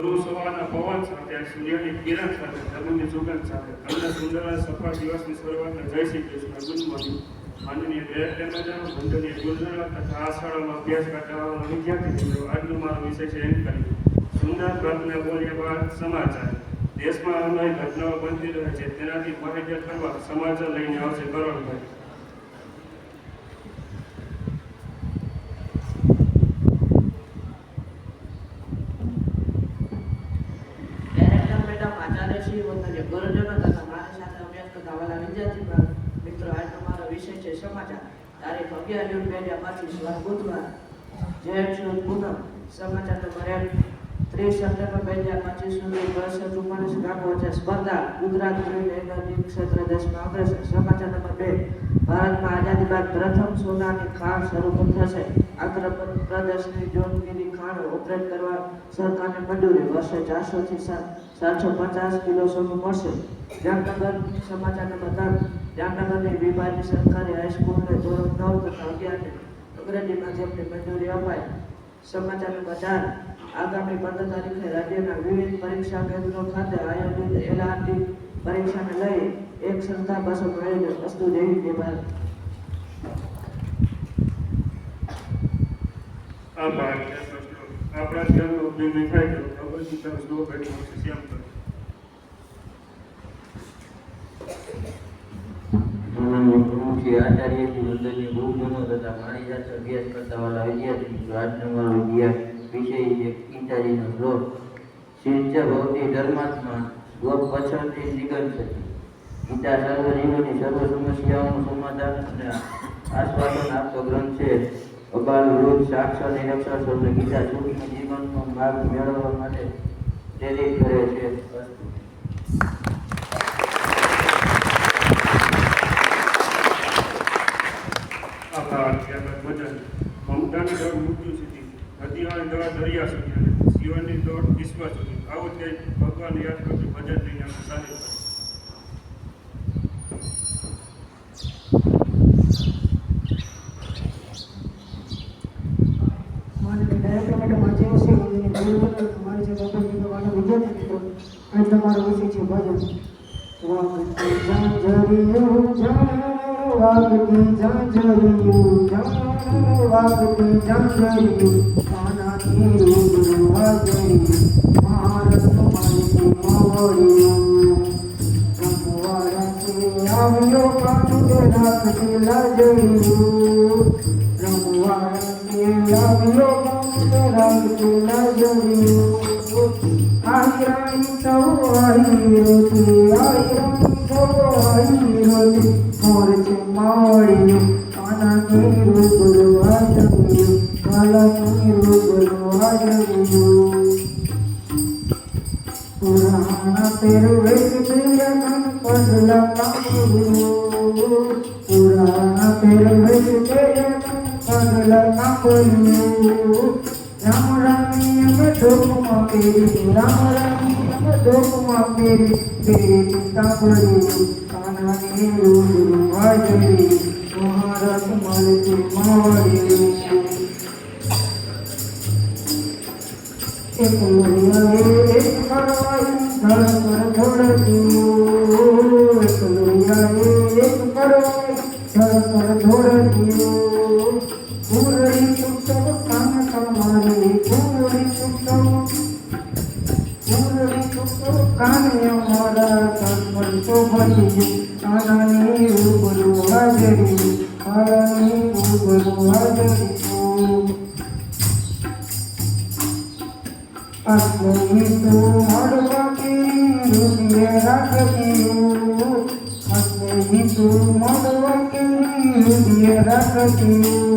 ધ્રુવ સવારના પવન સાથે સૂર્યની કિરણ સાથે જમીનની સુગંધ સાથે તમને સુંદર સફળ દિવસની શરૂઆતને જય શ્રી કૃષ્ણ. Good morning. માનનીય ડાયરેક્ટર મેડમ, વંદનીય ગુરુજનો તથા આ શાળામાં અભ્યાસ કરતા આવેલા વિદ્યાર્થી મિત્રો, આજનો મારો વિષય છે એન્કરિંગ. સુંદર ઘટના બોલ્યા બાદ સમાચાર. દેશમાં અવનવી ઘટનાઓ બનતી રહે છે, તેનાથી માહિતગાર કરવા સમાચાર લઈને આવશે કરોડભાઈ. ગુરુજનો તથા મારી સાથે અભ્યાસ કરતા વાલા વિદ્યાર્થી મિત્રો, આજનો મારો વિષય છે સમાચાર. તારીખ 11 જૂન 2025 વાર બુધવાર, જેઠ સુદ પૂનમ. સમાચાર નંબર 1. 30 સપ્ટેમ્બર 2025 સુધી 244 ગામો વચ્ચે સ્પર્ધા. ગુજરાત ગ્રીન એનર્જી ક્ષેત્ર દેશમાં અગ્રેસર. સમાચાર નંબર 2. ભારતમાં આઝાદી બાદ પ્રથમ સોનાની ખાણ શરૂ થશે. આંધ્ર પ્રદેશની જોનગીરી ખાણ ઓપરેટ કરવા સરકારને મંજૂરી. વર્ષે 400 થી 750 કિલો સોનું મળશે. જામનગર. સમાચાર નંબર 3. જામનગરની વિભાગની સરકારી હાઈસ્કૂલને ધોરણ 9 તથા 11 અંગ્રેજી માધ્યમની મંજૂરી અપાય. સમાચાર નંબર 4. આગામી 15 તારીખે રાજ્યના વિવિધ પરીક્ષા કેન્દ્રો ખાતે આયોજિત એલઆરટી પરીક્ષાને લઈ એક સંસ્થા બસનું આયોજન. વસ્તુ જેવી વિભાગ. આપણા જીવનનો ઉપયોગી થાય તો અવશ્ય તમે સ્લો કરી શકશો. શ્યામ કરો. આચાર્ય વંદનીય ગુરુજનો તથા મારી સાથે અભ્યાસ કરતા વાળા વિદ્યાર્થી મિત્રો, આજનો મારો વિષય છે ગીતાજીનો શ્લોક. શિષ્ય ભવતી ધર્માત્મા ગોપ પછળથી નિગંત થતી. ગીતા સર્વ જીવોની સર્વ સમસ્યાઓનું સમાધાન અને આશ્વાસન આપતો ગ્રંથ છે. અબાલ વૃદ્ધ સાક્ષર નિરક્ષર સૌને ગીતા સૂક્ષ્મ જીવનનો માર્ગ મેળવવા માટે પ્રેરિત કરે છે. મમતાની દોડ મૃત્યુ સુધી, નદીઓની દોડ દરિયા સુધી અને જીવનની દોડ વિશ્વ સુધી. આવું તે ભગવાન યાદ કરતું ભજન લઈને આપણે ચાલી તમારો વિષય છે ભજન. વાગતી ઝાંઝરિયું વાગતી ઝાંઝરિયું વાગતી ઝાંઝરિયું કાનાથી રૂબરૂ હાજરિયું ભારત મારી માવડિયું રમવાડાથી આવ્યો કાંઠે રાખતી લાજરિયું રમવાડાથી આવ્યો કાંઠે રાખતી લાજરિયું આયરાણી સૌ આયરોતી આયરાણી સૌ આયરોતી મોર છે માવડિયું કાનાથી રૂબરૂ હાજરિયું કાલાથી રૂબરૂ હાજરિયું પુરાણા પહેરવેશ પહેરકન પગલા કાપડ્યું પુરાણા પહેરવેશ પહેરકન પગલા કાપડ્યું રામ રામી અમે ડોકમાં પેરી રામ રામી અમે ડોકમાં પેરી પેરી કાપડ્યું કાનાની રૂબરૂ હાજરી મહારથ મળતી માવડિયું એક લોહિયાએ એક કરવાયું ધડ પર ધોડ્યું એક લોહિયાએ એક કરવાયું ધડ પર ધોડ્યું પૂરડી ચૂકવ કાન તમારી પૂરડી ચૂકવ કાન અમારા કાન તો ભરી કાનાની રૂબરૂ હાજરી કાનાની રૂબરૂ હાજરી અસ્મી તું મળવા કેરી રૂપિયે રાખતી અસ્મી તું મળવા કેરી રૂપિયે રાખતી